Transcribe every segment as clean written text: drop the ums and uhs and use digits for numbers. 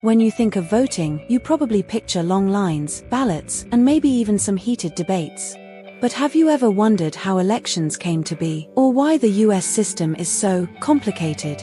When you think of voting, you probably picture long lines, ballots, and maybe even some heated debates. But have you ever wondered how elections came to be, or why the US system is so complicated?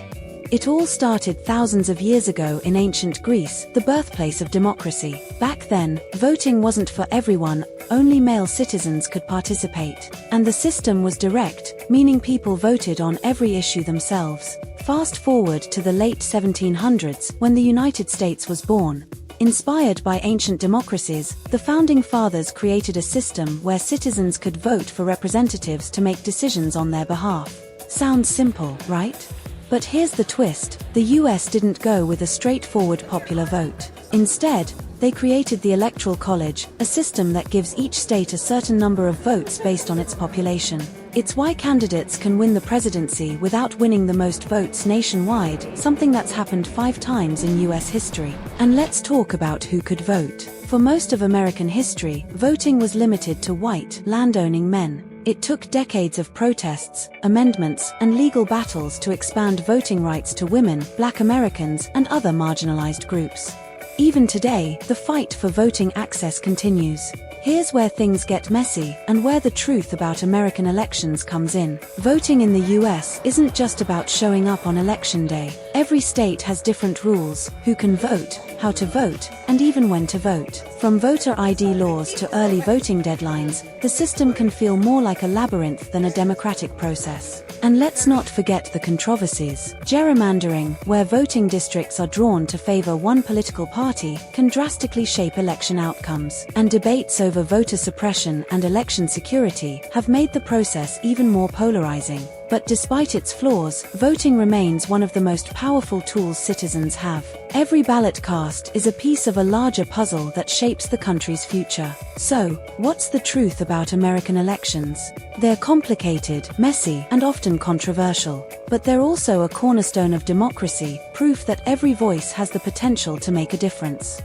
It all started thousands of years ago in ancient Greece, the birthplace of democracy. Back then, voting wasn't for everyone, only male citizens could participate. And the system was direct, meaning people voted on every issue themselves. Fast forward to the late 1700s, when the United States was born. Inspired by ancient democracies, the Founding Fathers created a system where citizens could vote for representatives to make decisions on their behalf. Sounds simple, right? But here's the twist: the US didn't go with a straightforward popular vote. Instead, they created the Electoral College, a system that gives each state a certain number of votes based on its population. It's why candidates can win the presidency without winning the most votes nationwide, something that's happened 5 times in US history. And let's talk about who could vote. For most of American history, voting was limited to white, landowning men. It took decades of protests, amendments, and legal battles to expand voting rights to women, Black Americans, and other marginalized groups. Even today, the fight for voting access continues. Here's where things get messy, and where the truth about American elections comes in. Voting in the US isn't just about showing up on election day. Every state has different rules: who can vote, how to vote, and even when to vote. From voter ID laws to early voting deadlines, the system can feel more like a labyrinth than a democratic process. And let's not forget the controversies. Gerrymandering, where voting districts are drawn to favor one political party, can drastically shape election outcomes. And debates over voter suppression and election security have made the process even more polarizing. But despite its flaws, voting remains one of the most powerful tools citizens have. Every ballot cast is a piece of a larger puzzle that shapes the country's future. So, what's the truth about American elections? They're complicated, messy, and often controversial. But they're also a cornerstone of democracy, proof that every voice has the potential to make a difference.